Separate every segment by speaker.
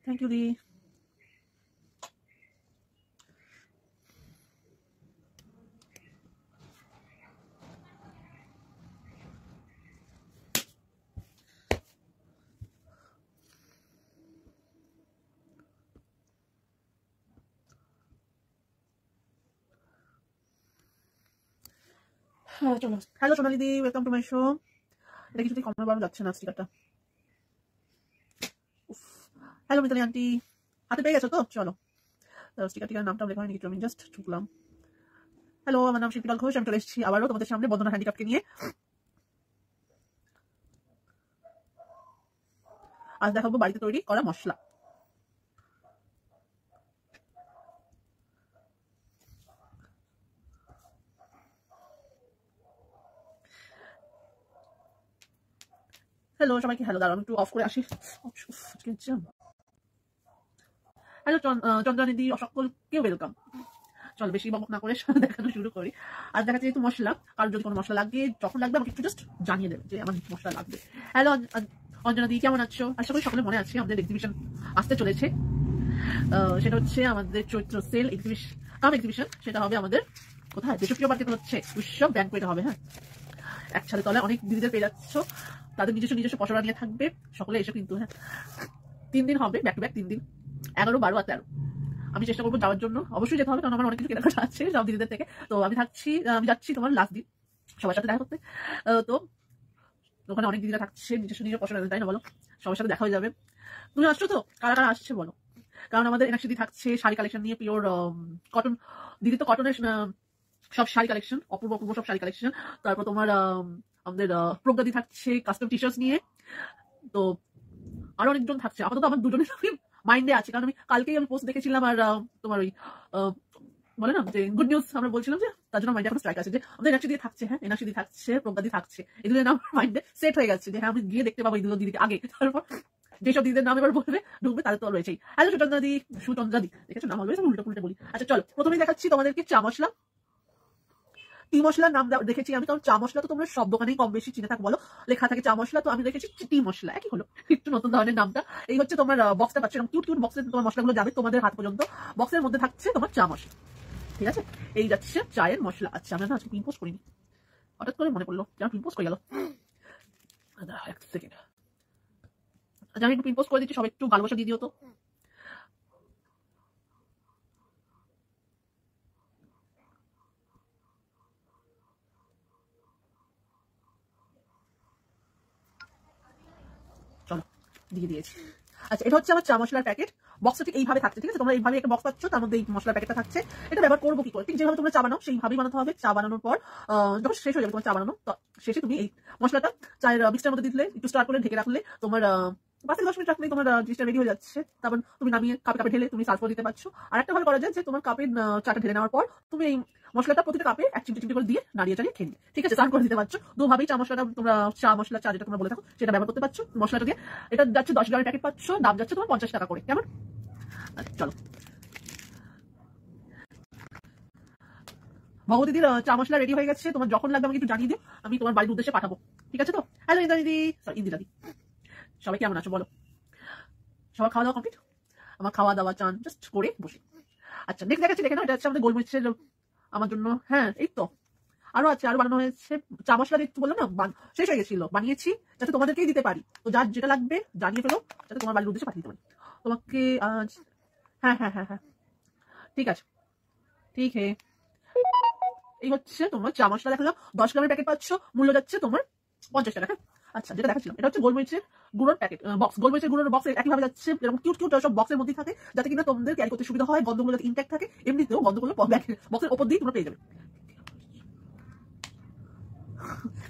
Speaker 1: Thank you দি। চলো, hello Sonali the, welcome to my show. এটা কিছুতেই কমানো বাড়ানো যাচ্ছে না স্টিকারটা। হ্যালো মিতালি আন্টি, হাতে পেয়ে গেছো তো? চলো, স্টিকারটিকার নামটা লেখা হয়নি কিছু, আমি জাস্ট ঢুকলাম। হ্যালো, আমার নাম শিল্পীলাল ঘোষ, আমি চলে এসেছি আবারও তোমাদের সামনে বন্দনা হ্যান্ডিক্রাফটকে নিয়ে। আজ দেখাবো বাড়িতে তৈরি করা মশলা। হ্যালো সবাইকে, হ্যালো, দাঁড়ানো একটু অফ করে আসি। হ্যালো চন্দ্রানিধি, সকলকে ওয়েলকাম। চল বেশি বক না করে দেখানো শুরু করি। আজ দেখাচ্ছি যেহেতু মশলা, কারণ যদি কোনো মশলা লাগে, যখন লাগবে আমাকে একটু জাস্ট জানিয়ে দেবে যে আমার মশলা লাগবে। হ্যালো অঞ্জনা দি, কেমন আছো? আশা করি সকলে মনে আছে আমাদের এক্সিবিশন আসতে চলেছে। সেটা হচ্ছে আমাদের চৈত্র সেল এক্সিবিশন। সেটা হবে আমাদের কোথায়? দেশপ্রিয় পার্কে হচ্ছে, উৎসব ব্যাংকুয়েটে হবে। হ্যাঁ, একসাথে তলায় অনেক দিদিদের পেয়ে যাচ্ছ, তাদের নিজস্ব পসরা নিয়ে থাকবে, সকলে এসে কিন্তু। হ্যাঁ, 3 দিন হবে, ব্যাক টু ব্যাক 3 দিন, 11, 12 আর 13। আমি চেষ্টা করবো যাওয়ার জন্য, অবশ্যই যেতে হবে কারণ আমার অনেক কিছু কেনাকাটা আছে সব দিদিদের থেকে। তো আমি যাচ্ছি তোমার লাস্ট দিন সবার সাথে দেখা করতে। তো ওখানে অনেক দিদিরা থাকছে, নিজস্ব পছন্দ, তাই না বলো? সবার সাথে দেখা হয়ে যাবে। তুমি আসছো তো? কারা কারা আসছে বলো? কারণ আমাদের এনাক্সি দি থাকছে শাড়ি কালেকশন নিয়ে, পিওর কটন। দিদি তো কটনের সব শাড়ি কালেকশন, অপূর্ব সব শাড়ি কালেকশন। তারপর তোমার আমাদের প্রজ্ঞাদি থাকছে কাস্টম টি শার্টস নিয়ে। তো আরো অনেকজন থাকছে, আপাতত আমার দুজনের মাইন্ডে আছে, কারণ আমি কালকেই পোস্ট দেখেছিলাম। আর তোমার ওই বলে না যে গুড নিউজ আমরা বলছিলাম, যে তার জন্য মাইন্ডে এখন স্ট্রাইক আছে যে আমাদের এনাক্সি দিয়ে থাকছে। হ্যাঁ, এনাক্সি দি থাকছে, প্রজ্ঞাদি থাকছে, এগুলো আমার মাইন্ডে সেট হয়ে গেছে যে হ্যাঁ আমি গিয়ে দেখতে পাবো এগুলো দিদিকে আগে। তারপর যেসব দিদিদের নাম এবার বলবে ঢুকবে, তাদের তো রয়েছেই। হ্যালো সুচন্দ্রাদি, দেখেছো নাম বলবে, উল্টো বলি। আচ্ছা চলো, প্রথমেই দেখাচ্ছি তোমাদেরকে চা মশলা। টি মশলার নাম দেখেছি আমি, কারণ চা মশলা তো তোমরা সব দোকানেই কম বেশি চিনে থাকো, বলো লেখা থাকে চা মশলা, তো আমি দেখেছি টি মশলা, একই হলো, একটু নতুন ধরনের নামটা। এই হচ্ছে তোমার বক্সটা পাচ্ছ, এরকম কিউট বক্সে তোমার মশলাগুলো যাবে তোমাদের হাত পর্যন্ত। বক্সের মধ্যে থাকছে তোমার চা মশলা, ঠিক আছে? এই যাচ্ছে চায়ের মশলা। আচ্ছা, আমি না আজকে পিন পোস্ট করিনি, হঠাৎ করে মনে পড়লো যে পিন পোস্ট করে গেল। এক সেকেন্ড, আচ্ছা আমি একটু পিন পোস্ট করে দিচ্ছি, সবাই একটু ভালোবাসা দিয়ে দিও তো। চলো, দিয়ে দিয়েছি। আচ্ছা, এটা হচ্ছে আমার চা মশলার প্যাকেট। বক্সটা ঠিক এইভাবে থাকছে, ঠিক আছে? তোমরা এইভাবে একটা বক্স পাচ্ছ, তার মধ্যে এই মশলার প্যাকেটটা থাকছে। এটা ব্যবহার করবো কি করে? ঠিক যেভাবে তোমরা চা বানাও সেইভাবেই বানাতে হবে। চা বানানোর পর যখন শেষ হয়ে যাবে তোমার চা বানানো, তো শেষে তুমি এই মশলাটা চায়ের মিক্সটার মধ্যে দিলে, একটু স্টার করে ঢেকে রাখলে, তোমার 5-10 মিনিট রাখলেই তোমার জিনিসটা রেডি হয়ে যাচ্ছে। তারপর তুমি নামিয়ে কাপে ঢেলে তুমি সার্ভ করে দিতে পারছো। আর একটা ভালো করা যায় যে তোমার কাপে চাটা ঢেলে নেওয়ার পর তুমি এই মশলাটা প্রতিটা কাপে 1 চিমটি করে দিয়ে নাড়িয়ে চাড়িয়ে খেয়ে নিলে, ঠিক আছে? সার্ভ করে দিতে পারছো। দুভাবেই চা মশলাটা তোমরা চা মশলা চা যেটা তোমরা বলে থাকো সেটা ব্যবহার করতে পারছো মশলাটা দিয়ে। এটা যাচ্ছে 10 গ্রামের প্যাকেট পাচ্ছ, দাম যাচ্ছে তোমার 50 টাকা করে, কেমন? চলো, ভগবতীদির চা মশলা রেডি হয়ে গেছে। তোমার যখন লাগবে আমাকে একটু জানিয়ে দিও, আমি তোমার বাড়ির উদ্দেশ্যে পাঠাবো, ঠিক আছে তো? হ্যালো ইন্দিরা দিদি, ইন্দিরা দি, সবাই কেমন আছো বলো? সবার খাওয়া দাওয়া কমপ্লিট? আমার খাওয়া দাওয়া চান জাস্ট করে বসে। আচ্ছা, নেক্সট দেখাচ্ছি, দেখে নাও। এটা হচ্ছে আমাদের গোলমরিচের আমার জন্য। হ্যাঁ, এই তো আরো আছে, আরো বানানো হয়েছে। চা মশলা একটু বললাম না শেষ হয়ে গেছিল, বানিয়েছি যাতে তোমাদেরকেই দিতে পারি। তো যার যেটা লাগবে জানিয়ে ফেলো, যাতে তোমার বাড়ির উদ্দেশ্যে পাঠিয়ে দিতে পারি তোমাকে আজ। হ্যাঁ হ্যাঁ হ্যাঁ হ্যাঁ, ঠিক আছে, ঠিক হে। এই হচ্ছে তোমার চা মশলা, দেখালাম 10 গ্রামের প্যাকেট পাচ্ছ, মূল্য যাচ্ছে তোমার 50 টাকা। আচ্ছা, যেটা দেখাচ্ছিলাম এটা হচ্ছে গোলমরিচের গুঁড়োর প্যাকেট বক্স। গোলমরিচের গুঁড়োর বক্স একইভাবে যাচ্ছে, এরকম কিউট সব বক্সের মধ্যেই থাকে, যাতে কিনা তোমাদের ক্যারি করতে সুবিধা হয়, গন্ধগুলো যাতে ইনট্যাক্ট থাকে। এমনিতেও গন্ধগুলো বক্সের ওপর দিয়ে তোমরা পেয়ে যাবে।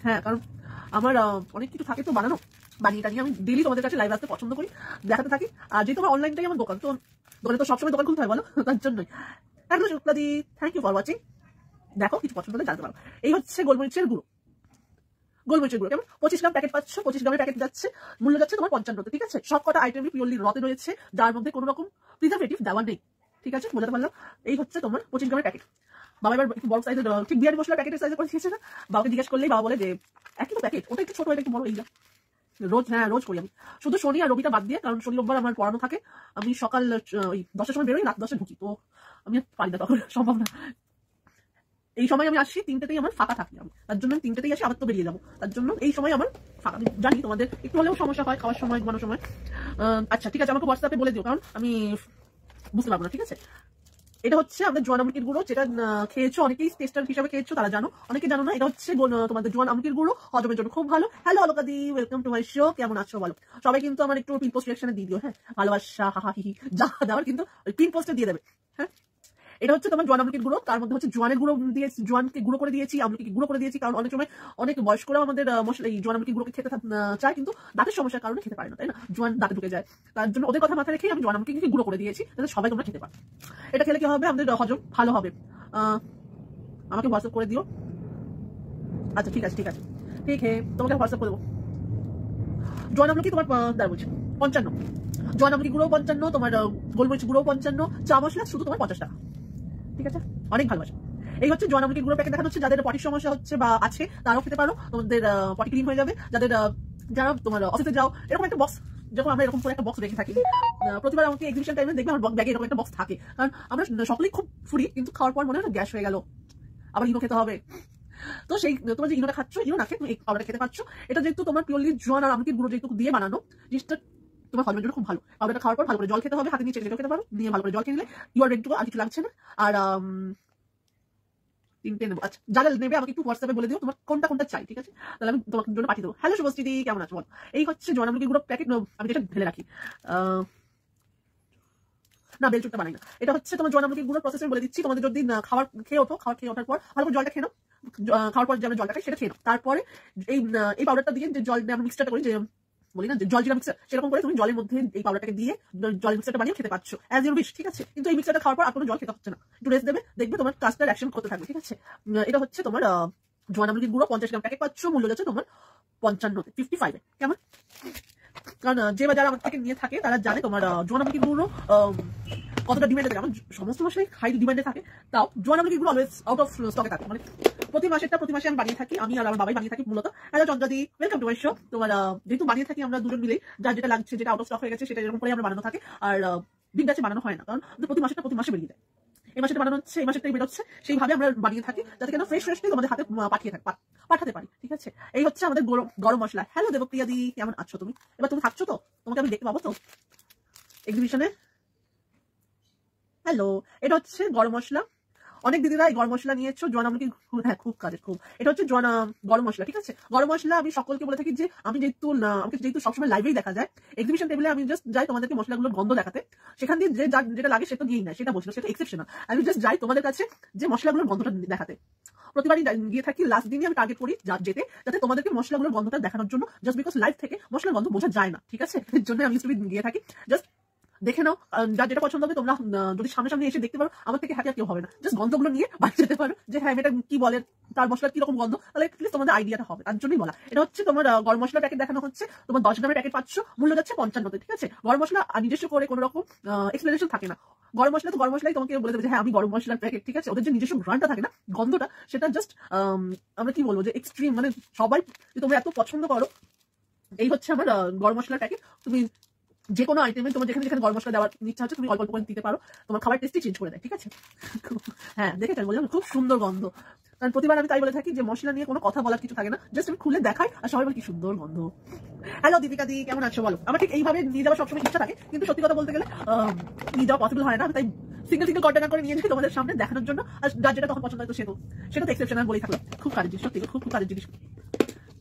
Speaker 1: হ্যাঁ, কারণ আমার অনেক কিছু থাকে তো বানানো, বানিয়ে টানিয়ে আমি ডেলি তোমাদের কাছে লাইভ আসতে পছন্দ করি, দেখাতে থাকি। আর যেহেতু আমার অনলাইনটাই আমার দোকান, তো দোকানে তো সবসময় দোকান খুলতে হয় বলো, তার জন্যই। একদম শুক্লাদি, থ্যাংক ইউ ফর ওয়াচিং। দেখো, কিছু পছন্দ হলে জানতে পারো। এই হচ্ছে গোলমরিচের গুঁড়ো। কেমন? 25 গ্রাম প্যাকেট পাচ্ছ, 25 গ্রামের প্যাকেট যাচ্ছে, মূল্য যাচ্ছে তোমার 55, ঠিক আছে? সব কটা আইটেমই পিওরলি রতে রয়েছে, যার মধ্যে কোনো রকম প্রিজারভেটিভ দেওয়া নেই, ঠিক আছে? বোঝাতে পারলাম? এই হচ্ছে তোমার 25 গ্রামের প্যাকেট। বাবা এবার একটু বড় সাইজের, ঠিক বিরিয়ানি মশলা প্যাকেটের সাইজে করে দিয়েছে না? বাবাকে জিজ্ঞেস করলেই বাবা বলে যে একই তো প্যাকেট, ওটা একটু ছোট, এটা একটু বড়, এই যা রোজ, হ্যাঁ রোজ করি আমি, শুধু শনি আর রবিটা বাদ দিয়ে, কারণ শনি রোববার আমার পড়ানো থাকে। আমি সকাল ওই 10টার সময় বেরোই, রাত 10টায় ঢুকি, তো আমি পারি না, তখন সম্ভব না। এই সময় আমি আসি 3টেতেই আমার ফাঁকা থাকি, আমি তার জন্য 3টেতেই আসি, আবার তো বেরিয়ে যাবো, তার জন্য এই সময় আমার ফাঁকা। আমি জানি তোমাদের একটু হলেও সমস্যা হয় খাওয়ার সময়, ঘুমানোর সময়। আচ্ছা ঠিক আছে, আমাকে হোয়াটসঅ্যাপে বলে দিও, কারণ আমি বুঝতে পারবো না, ঠিক আছে। এটা হচ্ছে আমাদের জোয়ান আমলকির গুঁড়ো, যেটা খেয়েছো অনেকেই টেস্টার হিসাবে খেয়েছো, তারা জানো, অনেকে জানো না। এটা হচ্ছে তোমাদের জোয়ান আমলকির গুঁড়ো, হজমের জন্য খুব ভালো। হ্যালো অলকাদি, ওয়েলকাম টু মাই শো, কেমন আছো বলো। সবাই কিন্তু আমার একটু পিন পোস্ট রিঅ্যাকশনে দিয়ে দিও, হ্যাঁ, ভালোবাসা হাহা হিহি যা দেওয়ার কিন্তু পিন পোস্টে দিয়ে দেবে, হ্যাঁ। এটা হচ্ছে তোমার জোয়ান আমলকির গুঁড়ো, তার মধ্যে হচ্ছে জোয়ানের গুঁড়ো দিয়েছি, জোয়ানকে গুঁড়ো করে দিয়েছি, আমলকিকে গুঁড়ো করে দিয়েছি, কারণ অনেক সময় অনেক বয়স্করাও আমাদের মশলা এই জোয়ান আমলকির গুঁড়োকে খেতে চায়, কিন্তু দাঁতের সমস্যার কারণে খেতে পারে না, তাই না, জোয়ান দাঁতে ঢুকে যায়। তার জন্য ওদের কথা মাথায় রেখে আমি জোয়ান আমলকিকে গুঁড়ো করে দিয়েছি, যাতে সবাই তোমরা খেতে পারো। এটা খেলে কি হবে, আমাদের হজম ভালো হবে। আমাকে হোয়াটসঅ্যাপ করে দিও। আচ্ছা ঠিক আছে, ঠিক আছে, ঠিক হে, তোমাকে হোয়াটসঅ্যাপ করে দেবো। জোয়ান আমলকি তোমার দাঁড়া বলছি 55, জোয়ান আমলকি গুঁড়ো 55, তোমার গোলমরিচ গুঁড়ো 55, চা মশলা শুধু তোমার 50 টাকা, ঠিক আছে, অনেক ভালোবাসা। এই হচ্ছে জোয়ান আমলকি গুঁড়ো প্যাকেট দেখানো হচ্ছে, যাদের পটির সমস্যা হচ্ছে বা আছে তারাও খেতে পারো, তোমাদের পটি ক্লিন হয়ে যাবে। যাদের যারা তোমার অফিসে যাও, এরকম একটা বক্স, যখন আমরা এরকম করে একটা বক্স রেখে থাকি, প্রতিবার আমাকে এক্সিবিশন টাইমে দেখবে আমার ব্যাগে এরকম একটা বক্স থাকে, কারণ আমরা সকলেই খুব ফুরি, কিন্তু খাওয়ার পর মনে হয় গ্যাস হয়ে গেল, আবার ইনো খেতে হবে। তো সেই তোমার যে ইনোটা খাচ্ছ, ইনো না খেয়ে তুমি এই পাউডার খেতে পারছো। এটা যেহেতু তোমার পিওরলি জোয়ান আর আমলকির গুঁড়ো যেহেতু দিয়ে বানানো, জিনিসটা তোমার হজমের জন্য খুব ভালো। পাউডারটা খাওয়ার পর ভালো করে জল খেতে হবে, হাতে নিয়ে চেটে খেতে পারো, নিয়ে ভালো করে জল খেয়ে নিলে you are ready to go, আর কিছু লাগছে না। আর 3টে নেবো। আচ্ছা যারা নেবে আমাকে একটু হোয়াটসঅ্যাপে বলে দিও তোমার কোনটা কোনটা চাই, ঠিক আছে, তাহলে আমি তোমার জন্য পাঠিয়ে দেবো। হ্যালো শুভশ্রী, কেমন আছো বল। এই হচ্ছে জোয়ান আমলকির গুঁড়ো প্যাকেট, আমি যেটা ঢেলে রাখি, না বেলচুটটা বানাই না। এটা হচ্ছে তোমার জোয়ান আমলকির গুঁড়ো প্রসেস আমি বলে দিচ্ছি। তোমাদের যদি খাবার খেয়ে ওঠার পর ভালো করে জলটা খেয়ে নাও, খাওয়ার পর যে আমরা জলটা খাই সেটা খেয়ে নাও, তারপরে এই পাউডারটা দিয়ে যে জল আমরা মিক্সচারটা করি, যে বলি না যে জল জিরা মিক্সার, সেরকম করে তুমি জলের মধ্যে এই পাউডারটাকে দিয়ে জল মিক্সারটা বানিয়ে খেতে পারছো অ্যাজ ইউর উইশ, ঠিক আছে। কিন্তু এই মিক্সারটা খাওয়ার পর আর কোনো জল খেতে হচ্ছে না, একটু রেস্ট দেবে, দেখবে তোমার কাজটা অ্যাকশন করতে থাকবে, ঠিক আছে। এটা হচ্ছে তোমার জোয়ান আমলকির গুঁড়ো 50 গ্রাম প্যাকেট পাচ্ছ, মূল্য যাচ্ছে তোমার 55 কেমন। কারণ যে বা যারা আমার থেকে নিয়ে থাকে তারা জানে তোমার জোয়ান আমলকির গুঁড়ো কতটা ডিমান্ডে থাকে। আমার সমস্ত মাসে হাই ডিমান্ডে থাকে, তাও জোয়ান আমলকির গুঁড়ো অলওয়েজ আউট অফ স্টকে থাকে, মানে প্রতি মাসে আমি বানিয়ে থাকি, আমি আর আমার বাবাই বানিয়ে থাকি মূলত। হ্যালো চন্দ্রাদি, ওয়েলকাম টু মাই শো। তোমার যেহেতু বানিয়ে থাকি আমরা দুজন মিলে, যার যেটা লাগছে, যেটা আউট অফ স্টক হয়ে গেছে, সেটা এরকম করে আমরা বানানো থাকে, আর দিন গাছে বানানো হয় না, কারণ প্রতি মাসে বেরিয়ে যায়। এই মাসে বানানো হচ্ছে, এই মাসেটাই বেরোচ্ছে, সেইভাবে আমরা বানিয়ে থাকি, যাতে কেন ফ্রেশ তোমাদের হাতে পাঠাতে পারি, ঠিক আছে। এই হচ্ছে আমাদের গরম মশলা। হ্যালো দেবপ্রিয়া দি, কেমন আছো তুমি। এবার তুমি থাকছো তো, তোমাকে আমি দেখতে পাবো তো এক্সিবিশনে। হ্যালো, এটা হচ্ছে গরম মশলা। অনেক দিদিরা এই গরম মশলা নিয়েছো, জোয়ান আমলকি, হ্যাঁ খুব কাজের, খুব। এটা হচ্ছে গরম মশলা, ঠিক আছে। গরম মশলা আমি সকলকে বলে থাকি যে আমাকে যেহেতু সবসময় লাইভেই দেখা যায়, এক্সিবিশন টেবিলে আমি জাস্ট যাই তোমাদেরকে মশলাগুলোর গন্ধ দেখাতে, সেখান দিয়ে যেটা লাগে সেটা নিয়েই না, সেটা বলছিল, সেটা এক্সেপশনাল। আমি জাস্ট যাই তোমাদের কাছে যে মশলাগুলোর গন্ধটা দেখাতে, প্রতিবারই গিয়ে থাকি। লাস্ট দিনে আমি টার্গেট করি যেতে, যাতে তোমাদেরকে মশলাগুলোর গন্ধটা দেখানোর জন্য, জাস্ট বিকজ লাইভ থেকে মশলার গন্ধ বোঝা যায় না, ঠিক আছে। এর জন্য আমি গিয়ে থাকি, জাস্ট দেখে নাও, যার যেটা পছন্দ হবে তোমরা যদি সামনে এসে দেখতে পারো, আমার থেকে হ্যাপি আর কেউ হবে না। জাস্ট গন্ধগুলো নিয়ে বাড়ি যেতে পারো, যে হ্যাঁ এটা কি বলে, তার মশলার কিরকম গন্ধ, তাহলে প্লিজ তোমাদের আইডিয়াটা হবে, তার জন্যই বলা। এটা হচ্ছে তোমার গরম মশলা প্যাকেট দেখানো হচ্ছে, তোমার 10 গ্রামের প্যাকেট পাচ্ছ, মূল্য যাচ্ছে 55, ঠিক আছে। গরম মশলা নিজস্ব করে কোনো রকম এক্সপ্লেনেশন থাকে না। গরম মশলাই তোমাকে বলে দেবে যে হ্যাঁ আমি গরম মশলার প্যাকেট, ঠিক আছে। ওদের যে নিজস্ব ব্র্যান্ডটা থাকে না, গন্ধটা, সেটা জাস্ট আমরা কি বলবো, যে এক্সট্রিম, মানে সবাই তোমরা এত পছন্দ করো। এই হচ্ছে আমার গরম মশলার প্যাকেট। তুমি যে কোনো আইটেমে তোমার যেখানে গরম মশলা দেওয়ার ইচ্ছা হচ্ছে, তুমি অল্প করে দিতে পারো, তোমার খাবার টেস্টই চেঞ্জ করে দেয়, ঠিক আছে। হ্যাঁ দেখে বললাম খুব সুন্দর গন্ধ, কারণ প্রতিবার আমি তাই বলে থাকি যে মশলা নিয়ে কোনো কথা বলার কিছু থাকে না, জাস্ট আমি খুলে দেখাই আর সবাই বলে কি সুন্দর গন্ধ। হ্যালো দীপিকা দি, কেমন আছো বলো। আমার ঠিক এইভাবে নিয়ে যাওয়ার সবসময় ইচ্ছা থাকে, কিন্তু সত্যি কথা বলতে গেলে নিয়ে যাওয়া পসিবল হয় না, তাই সিঙ্গেল কন্টেনার করে নিয়ে যাই তোমাদের সামনে দেখানোর জন্য, আর যার যেটা তখন পছন্দ হয় তো সেটা তো এক্সেপশনাল বলেই থাকলো। খুব কাজের জিনিস, সত্যি খুব কাজের জিনিস।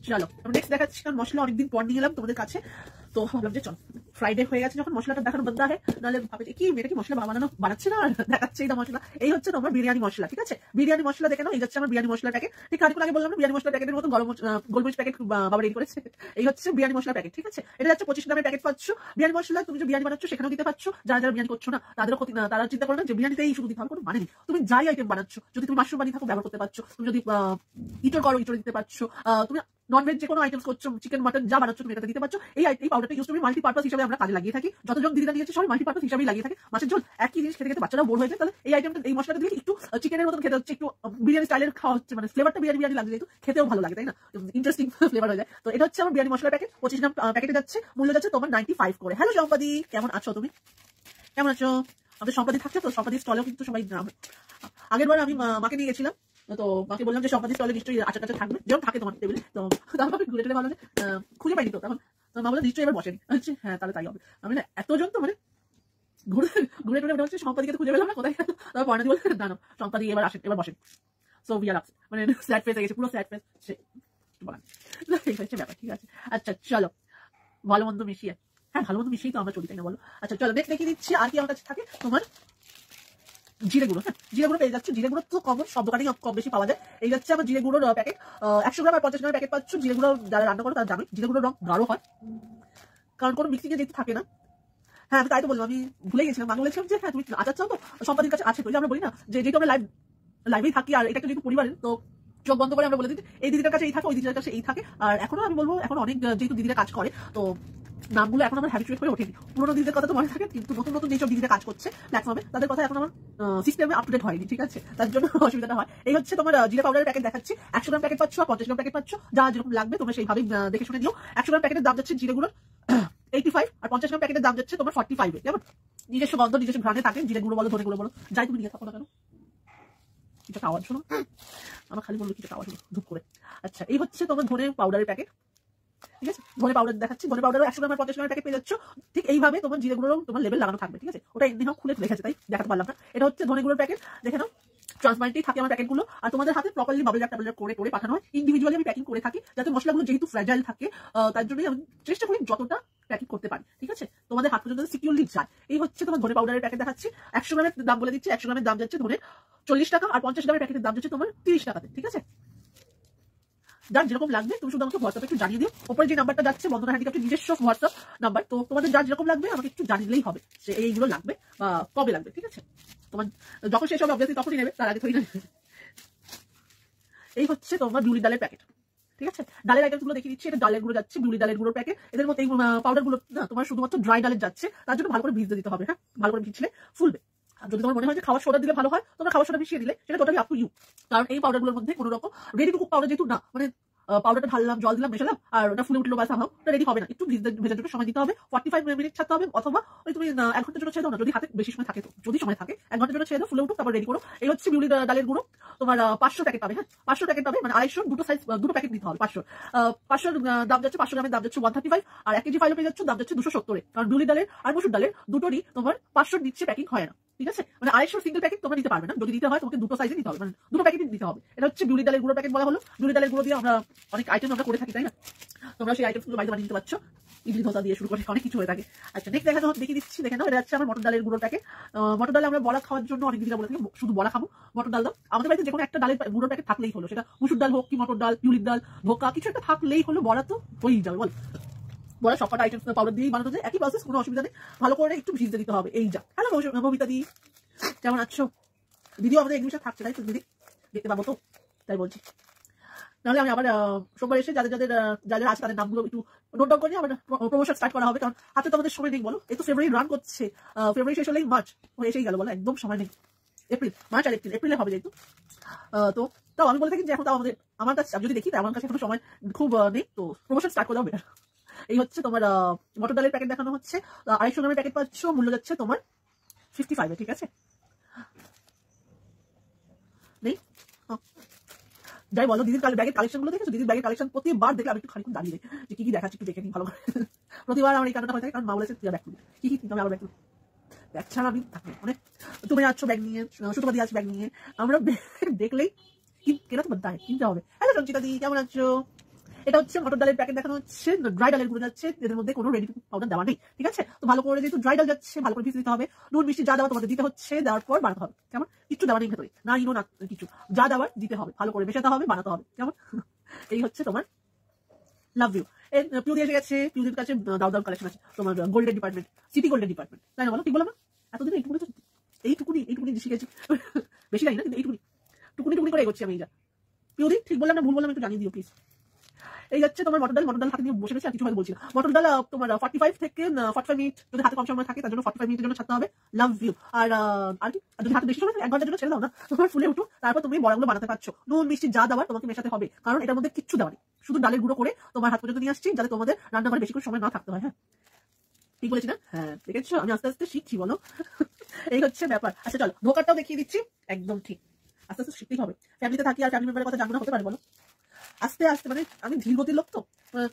Speaker 1: চলো নেক্সট দেখাচ্ছি, কারণ মশলা অনেকদিন পর নিয়ে এলাম তোমাদের কাছে, তো ভাবলাম যে চল ফ্রাইডে হয়ে গেছে যখন মশলাটা দেখানো বন্ধ হয়, নাহলে ভাবে কি এটা কি মশলা বানাচ্ছে না, দেখাচ্ছে এটা মশলা। এই হচ্ছে তোমার বিরিয়ানি মশলা, ঠিক আছে। বিরিয়ানি মশলা দেখে নাও, এই হচ্ছে আমার বিরিয়ানি মশলা প্যাকেট। ঠিক খানিকক্ষণ আগে বললাম না, বিরিয়ানি মশলা প্যাকেটের মতো গোলমরিচ প্যাকেট বাবা রেডি করেছে। এই হচ্ছে বিরিয়ানি মশলা প্যাকেট, ঠিক আছে। এটা যাচ্ছে 25 গ্রামের প্যাকেট পাচ্ছ। বিরিয়ানি মশলা তুমি যে বিরিয়ানি বানাচ্ছ সেখানেও দিতে পারছো, যারা বিরিয়ানি করছো না তাদেরও ক্ষতি না, তারা চিন্তা করো না যে বিরিয়ানিতেই শুধু দিতে হবে, কোনো মানে নেই। তুমি যাই আইটেম বানাচ্ছ, যদি তুমি মাশরুম বানিয়ে থাকো ব্যবহার করতে পারছো, তুমি যদি ইটোর করো ইটোর দিতে পারছো, তুমি নন ভেজ যে কোনো আইটেমস করছো, চিকেন মাটন যা বানাচ্ছো তুমি এটাতে দিতে পারছো। এই পাউডারটা ইউজ তুমি মাল্টিপারপাস হিসেবে আমরা কাজে লাগিয়ে থাকি। যতজন দিদিরা নিয়েছে সবাই মাল্টিপারপাস হিসেবেই লাগিয়ে থাকে। মাছের ঝোল একই জিনিস খেতে খেতে বাচ্চারা বোর হয়েছে, তাহলে এই আইটেমটা এই মশলাটা দিলে একটু চিকেনের মতন খেতে হচ্ছে, একটু বিরিয়ানি স্টাইলের খাওয়া হচ্ছে, মানে ফ্লেভারটা বিরিয়ানি লাগে, যেহেতু খেতেও ভালো লাগে, তাই না? ইন্টারেস্টিং ফ্লেভার হয়ে যায়। তো এটা হচ্ছে আমার বিরিয়ানি মশলা প্যাকেট, 25 গ্রাম প্যাকেটে যাচ্ছে, মূল্য যাচ্ছে তোমার 95 করে। হ্যালো সম্পাদি, কেমন আছো তুমি? কেমন আছো? আমাদের সম্পাদি থাকছে তো, সম্পাদি স্টলেও কিন্তু সবাই আগের বার আমি মাকে নিয়ে গেছিলাম, তো মাকে বললাম যে সম্পাদি স্টলে নিশ্চয়ই আচার টাচার থাকবে, যেমন থাকে তোমার টেবিলে। তো তারপর আমি ঘুরে টেলে ভালো খুঁজে পাইনি, তো তখন মা বলে নিশ্চয়ই এবার বসেনি। আচ্ছা হ্যাঁ তাহলে তাই হবে। আমি না এতজন তো মানে ঘুরে ঘুরে টুরে ওটা হচ্ছে সম্পাদিকে তো খুঁজে পেলাম না কোথায়। তারপর পড়াদি বলে না না সম্পাদি এবার আসেন, এবার বসেন। সো বিয়ার আপসেট, মানে স্যাড ফেস হয়ে গেছে, পুরো স্যাড ফেস বলেন। এই হচ্ছে ব্যাপার, ঠিক আছে। আচ্ছা চলো, ভালো মন্দ মিশিয়ে, হ্যাঁ ভালো মন্দ মিশিয়েই তো আমরা চলি, তাই না বলো? আচ্ছা চলো নেক্সট দেখিয়ে দিচ্ছি আর কি আমার কাছে থাকে। তোমার জিরে গুঁড়ো, হ্যাঁ জিরে গুঁড়ো পেয়ে যাচ্ছে। জিরে গুঁড়ো তো কমন, সব দোকানেই কম বেশি পাওয়া যায়। এই যাচ্ছে আমার জিরে গুঁড়োর প্যাকেট, 100 গ্রাম আর 50 গ্রামের প্যাকেট পাচ্ছ। জিরে গুঁড়ো যারা রান্না করো তারা জানো জিরে গুঁড়োর রং গাঢ় হয়, কারণ কোনো মিক্সিং এ যেহেতু থাকে না। হ্যাঁ আমি তাই তো বললাম, আমি ভুলে গেছিলাম, আমি বলেছিলাম যে হ্যাঁ তুমি আচার চাও তো সম্পাদির কাছে আছে, তো আমরা বলি না যে যেহেতু আমরা লাইভেই থাকি আর এটা একটা যেহেতু পরিবারের, তো চোখ বন্ধ করে আমরা বলে দিই এই দিদিটার কাছে এই থাকে, ওই দিদিটার কাছে এই থাকে। আর এখনো আমি বলবো এখন অনেক যেহেতু দিদিরা কাজ করে, তো নামগুলো এখন আমার হ্যাবিচুয়েট হয়ে ওঠেনি। পুরোনো দিদিদের কথা তো মনে থাকে, কিন্তু নতুন নতুন যেসব দিদিরা কাজ করছে প্ল্যাটফর্মে তাদের কথা এখন আমার সিস্টেমে আপ টু ডেট হয়নি, ঠিক আছে? তার জন্য অসুবিধাটা হয়। এই হচ্ছে তোমার জিরা পাউডারের প্যাকেট দেখাচ্ছি, 100 গ্রাম প্যাকেট পাচ্ছ, 50 গ্রাম প্যাকেট পাচ্ছ, যা যেরকম লাগবে তোমরা সেইভাবেই দেখে শুনে দিও। 100 গ্রাম প্যাকেটের দাম যাচ্ছে জিরে গুঁড়োর 85, আর 50 গ্রাম প্যাকেটের দাম যাচ্ছে তোমার 45। যেমন নিজস্ব গন্ধ নিজস্ব ঘ্রাণে থাকে, জিরে গুঁড়ো বলো ধনে গুঁড়ো বলো, যাই তুমি নিয়ে থাকো না কেন। কিছু আওয়াজ শোনো, আমার খালি বললো কিছু আওয়াজ হলো ধূপ করে। আচ্ছা এই হচ্ছে তোমার ধনে পাউডারের প্যাকেট, ঠিক আছে? ধনে পাউডার দেখাচ্ছি, ধনে পাউডার 100 গ্রাম 50 গ্রামের প্যাকেট পেয়ে যাচ্ছ। ঠিক এইভাবে তোমার জিরে গুঁড়ো তোমার লেভেল লাগানো থাকবে, ঠিক আছে? ওটা এমনি হোক খুলে রেখেছে তাই দেখাতে পারলাম না। এটা হচ্ছে ধনে গুঁড়োর প্যাকেট, দেখে নাও ট্রান্সপারেন্টই থাকে আমার প্যাকেটগুলো, আর তোমাদের হাতে প্রপারলি বাবল র্যাপ করে পাঠানো হয়। ইন্ডিভিজুয়ালি আমি প্যাকিং করে থাকি, যাতে মশলাগুলো যেহেতু ফ্র্যাজাইল থাকে তার জন্যই আমি চেষ্টা করি যতটা প্যাকিং করতে পারি, ঠিক আছে? তোমাদের হাত পর্যন্ত সিকিউরলি যায়। এই হচ্ছে তোমার ধনে পাউডারের প্যাকেট দেখাচ্ছি, 100 গ্রামের দাম বলে দিচ্ছি। 100 গ্রামের দাম যাচ্ছে ধরে 40 টাকা, আর 50 গ্রামের প্যাকেটের দাম যাচ্ছে তোমার 30 টাকাতে, ঠিক আছে? যার যেরকম লাগবে তুমি শুধু আমাকে হোয়াটসঅ্যাপে একটু জানিয়ে দিও। উপরে যে নাম্বারটা যাচ্ছে বন্ধনা হ্যান্ডিক্রাফটের নিজস্ব হোয়াটসঅ্যাপ নাম্বার, তো তোমাদের যার যেরকম লাগবে আমাকে একটু জানিলেই হবে যে এইগুলো লাগবে বা কবে লাগবে, ঠিক আছে? তোমার যখন শেষ হবে অবভিয়াসলি তখনই নেবে, তার আগে থই না। এই হচ্ছে তোমার বিউলির ডালের প্যাকেট, ঠিক আছে? ডালের আইটেম গুলো দেখিয়ে দিচ্ছি। এটা ডালের গুঁড়ো যাচ্ছে, বিউলি ডালের গুঁড়োর প্যাকেট। এদের মধ্যে এই পাউডার গুলো না তোমার শুধুমাত্র ড্রাই ডালের যাচ্ছে, তার জন্য ভালো করে ভিজতে দিতে হবে, হ্যাঁ ভালো করে ভিজলে ফুলবে। আর যদি তোমার মনে হয় যে খাওয়ার সোডা দিলে ভালো হয়, তোমরা খাওয়ার সোডা মিশিয়ে দিলে সেটা টোটালি আপ টু ইউ। কারণ এই পাউডার গুলোর মধ্যে কোনো রকম রেডি টু কুক পাউডার যেহেতু না, মানে পাউডারটা ঢাললাম, জল দিলাম, মেশালাম, আর ওটা ফুলে উঠলো বা সামহাও ওটা রেডি হবে না। একটু ভেজার জন্য সময় দিতে হবে, 45 মিনিট ছাড়তে হবে, অথবা ওই তুমি 1 ঘন্টার জন্য ছেড়ে দাও না, যদি হাতে বেশি সময় থাকে, তো যদি সময় থাকে 1 ঘন্টার জন্য ছেড়ে দাও, ফুলে উঠুক, তারপর রেডি করো। এই হচ্ছে বিউলি ডালের গুঁড়ো, তোমার 500 প্যাকেট পাবে, হ্যাঁ 500 প্যাকেট পাবে, মানে 250 দুটো সাইজ দুটো প্যাকেট দিতে হবে। 500 দাম যাচ্ছে, 500 গ্রামের দাম যাচ্ছে 135, আর 1 কেজি ফাইল পেয়ে যাচ্ছে দাম যাচ্ছে 270 এ। কারণ বিউলি ডালের আর মসুর ডালের দুটোরই তোমার 500 নিচ্ছে, প্যাকিং হয় না, ঠিক আছে? মানে 250 সিঙ্গেল প্যাকেট তোমরা নিতে পারবে না, যদি দিতে হয় তোমাকে দুটো সাইজে নিতে হবে, মানে দুটো প্যাকেট দিতে হবে। এটা হচ্ছে বিউলি ডালের গুঁড়ো প্যাকেট বলা হলো। বিউলি ডালের গুঁড়ো দিয়ে আমরা অনেক আইটেম আমরা করে থাকি, তাই না? তোমরা সেই আইটেমগুলো বাড়িতে বানিয়ে নিতে পারছো, ইডলি ধোসা দিয়ে শুরু করে অনেক কিছু হয়ে থাকে। আচ্ছা নেক্সট দেখিয়ে দিচ্ছি, দেখে নাও। এটা হচ্ছে আমার মটর ডালের গুঁড়োর প্যাকেট। মটর ডাল আমরা বড়া খাওয়ার জন্য অনেক দিদিরা বলে থাকি শুধু বড়া খাবো, মটর ডাল দাও। আমাদের বাড়িতে যে কোনো একটা ডালের গুঁড়োর প্যাকেট থাকলেই হলো, সেটা মুসুর ডাল হোক কি মটর ডাল, বিউলির ডাল, ধোকা, কিছু একটা থাকলেই হলো, বড়া তো হয়েই যাবে। বল বড়া সবকটা আইটেম পাউডার দিয়েই বানানো যায়, একই প্রসেস, কোনো অসুবিধা নেই। ভালো করে একটু ভিজতে দিতে হবে। এই যা। হ্যালো ববিতা দি, কেমন আছো? দিদিও আমাদের এক্সিবিশন থাকছে, তাই তো দিদি দেখতে পাবো তো, তাই বলছি। নাহলে আমি আবার সোমবার এসে যাদের যাদের আছে তাদের নামগুলো একটু নোট ডাউন করে আবার প্রমোশন স্টার্ট করা হবে, কারণ হাতে তো আমাদের সময় নেই বলো। এই তো ফেব্রুয়ারি রান করছে, ফেব্রুয়ারি শেষ হলেই মার্চ এসেই গেল বলো, একদম সময় নেই। মার্চ আর এপ্রিলে হবে যেহেতু, তো তাও আমি বলে থাকি যে এখন তাও আমার কাছে যদি দেখি আমার কাছে এখনো সময় খুব নেই, তো প্রমোশন স্টার্ট করে দেওয়া বেটার। এই হচ্ছে তোমার মটর ডালের প্যাকেট দেখানো হচ্ছে, 250 গ্রামের প্যাকেট পাচ্ছ, মূল্য যাচ্ছে তোমার 55, ঠিক আছে? নেই যাই বলো, দিদির ব্যাগের কালেকশন গুলো দেখেছো? দিদির ব্যাগের কালেকশন প্রতিবার দেখলে আমি একটু খানিক্ষণ দাঁড়িয়ে যে কি দেখাচ্ছি একটু দেখে নিই ভালো করে। প্রতিবার আমার এই কারণটা হয়ে থাকে, কারণ মা বলেছে তুই ব্যাগ খুলবি, কি তুমি আবার ব্যাগ খুলবি, ব্যাগ ছাড়া আমি থাকবো, মানে তুমি আছো ব্যাগ নিয়ে, সুতপাদি আছে ব্যাগ নিয়ে, আমরা দেখলেই কেনা তো বাধ্য কিনতে হবে। হ্যালো রঞ্চিতা দি, কেমন আছো? এটা হচ্ছে মটর ডালের প্যাকেট দেখানো হচ্ছে, ড্রাই ডালের গুঁড়ো যাচ্ছে, এদের মধ্যে কোনো রেডি পাউডার দেওয়া নেই, ঠিক আছে? তো ভালো করে যেহেতু ড্রাই ডাল যাচ্ছে ভালো করে ভিজে দিতে হবে, নুন মিষ্টি যা দেওয়া তোমাদের দিতে হচ্ছে, দেওয়ার পর বানাতে হবে, কেমন? কিছু দেওয়া নেই ভেতরে, না ইনো না কিছু, যা দেওয়ার দিতে হবে, ভালো করে মেশাতে হবে, বানাতে হবে, কেমন? এই হচ্ছে তোমার লাভ ইউ। পিউ দিয়ে এসে গেছে, পিউদের কাছে দাও কালেকশন আছে, তোমার golden department, city golden department, তাই না বলো? ঠিক বলো না? এতদিন এইটুকুনি শিখেছি, বেশি নাই না, কিন্তু টুকুনি করে এগোচ্ছি আমি। যা পিউদি ঠিক বললাম না ভুল বললাম একটু জানিয়ে দিও প্লিজ। এই হচ্ছে তোমার মটর ডাল হাতে নিয়ে বসে গেছে, আর কিছু হয়তো বলছি না। মটর ডাল তোমার 45 থেকে 45 মিনিট, যদি হাতে কম সময় থাকে তার জন্য 45 মিনিটের জন্য ছাড়তে হবে। Love you. আর কি, যদি হাতে বেশি সময় 1 ঘন্টার জন্য ছেড়ে দাও না, তোমার ফুলে উঠুক, তারপর তুমি বড়াগুলো বানাতে পারছো। নুন মিষ্টি যা দেওয়ার তোমাকে মেশাতে হবে, কারণ এটার মধ্যে কিচ্ছু দেওয়া নেই, শুধু ডালের গুঁড়ো করে তোমার হাত পর্যন্ত নিয়ে আসছি, যাতে তোমাদের রান্নাঘরে বেশি করে সময় না থাকতে হয়। হ্যাঁ ঠিক বলেছি না? হ্যাঁ দেখেছো, আমি আস্তে আস্তে শিখছি বলো। এই হচ্ছে ব্যাপার। আচ্ছা চলো ধোকাটাও দেখিয়ে দিচ্ছি। একদম ঠিক, আস্তে আস্তে শিখতেই হবে। ফ্যামিলিতে থাকি আর ফ্যামিলি মেম্বারের কথা জানবো না হতে পারে বলো? আস্তে আস্তে, মানে আমি ধীর গতির লোক তো,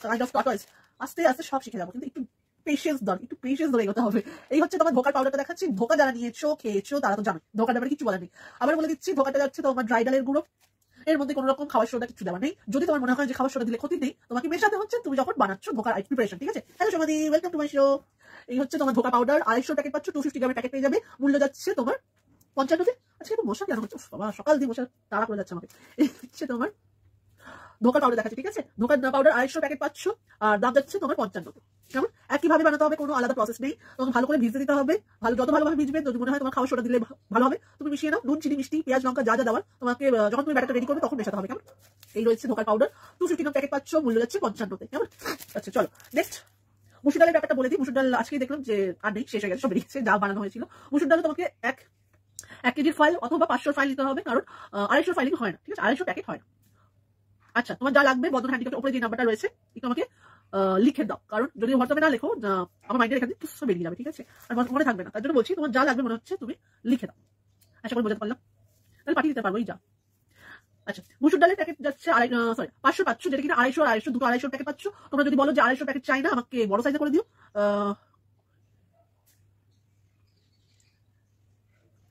Speaker 1: কাইন্ড অফ টর্টয়েস, আস্তে আস্তে সব শিখে যাবো, কিন্তু একটু পেশেন্স দরকার, একটু পেশেন্স ধরে এগোতে হবে। এই হচ্ছে তোমার ধোকার পাউডারটা দেখাচ্ছি। ধোকা যারা নিয়েছো খেয়েছো তারা তো জানো, ধোকার ব্যাপারে কিছু বলার নেই। আবার বলে দিচ্ছি, ধোকাটা যাচ্ছে তোমার ড্রাই ডালের গুঁড়ো, এর মধ্যে কোনো রকম খাবার সোডা কিছু দেওয়া নেই। যদি তোমার মনে হয় যে খাবার সোডা দিলে ক্ষতি নেই, তোমাকে মেশাতে হচ্ছে তুমি যখন বানাচ্ছ ধোকার প্রিপারেশন। ঠিক আছে? হ্যালো সমাধি, ওয়েলকাম টু মাই শো। এই হচ্ছে তোমার ধোকা পাউডার, 250 প্যাকেট পাচ্ছ, 250 গ্রামের প্যাকেট পেয়ে যাবে। মূল্য যাচ্ছে তোমার 55। আচ্ছা কিন্তু মশা কেন হচ্ছে বাবা, সকাল দিয়ে মশা তাড়া করে যাচ্ছে আমাকে। এই হচ্ছে তোমার ধোকার পাউডার দেখাচ্ছে। ঠিক আছে? ধোকার পাউডার 250 প্যাকেট পাচ্ছ, আর দাম যাচ্ছে তোমার 55। কেমন? একইভাবে বানাতে হবে, কোনো আলাদা প্রসেস নেই। তোমাকে ভালো করে ভিজতে দিতে হবে, যত ভালোভাবে ভিজবে, যদি মনে হয় তোমার খাওয়ার সোডা দিলে ভালো হবে, তুমি মিশিয়ে নাও। নুন চিনি মিষ্টি পেঁয়াজ লঙ্কা যা যা দেওয়ার তোমাকে যখন তুমি ব্যাটারটা রেডি করবে তখন মেশাতে হবে। কেমন? এই রয়েছে ধোকার পাউডার, 250 গ্রাম প্যাকেট পাচ্ছ, মূল্য যাচ্ছে 55। কেমন? আচ্ছা চলো নেক্সট মুসুর ডালের ব্যাপারটা বলে দিই। মুসুর ডাল আজকেই দেখলাম যে আর নেই, শেষ হয়ে গেছে, সব বেরিয়েছে যা বানানো হয়েছিল। মুসুর ডালে তোমাকে 1 কেজির ফাইল অথবা 500 ফাইল নিতে হবে, কারণ 250 ফাইলিং হয় না। ঠিক আছে? 250 প্যাকেট হয় না। আচ্ছা তোমার যা লাগবে বন্ধন হ্যান্ডিক্রাফটের উপরে যে নাম্বারটা রয়েছে একটু আমাকে লিখে দাও, কারণ যদি হোয়াটসঅ্যাপে না লেখো আমার মাইন্ডের এখানে সব বেরিয়ে যাবে। ঠিক আছে? আর মনে থাকবে না, তার জন্য বলছি তোমার যা লাগবে মনে হচ্ছে তুমি লিখে দাও। আশা করি বোঝাতে পারলাম, তাহলে পাঠিয়ে দিতে পারবো। এই যা। আচ্ছা মুসুর ডালের প্যাকেট যাচ্ছে 500 পাচ্ছ, যেটা কিনা 250 আর 250 দুটো 250 প্যাকেট পাচ্ছ। তোমরা যদি বলো যে 250 প্যাকেট চাই না, আমাকে বড় সাইজে করে দিও।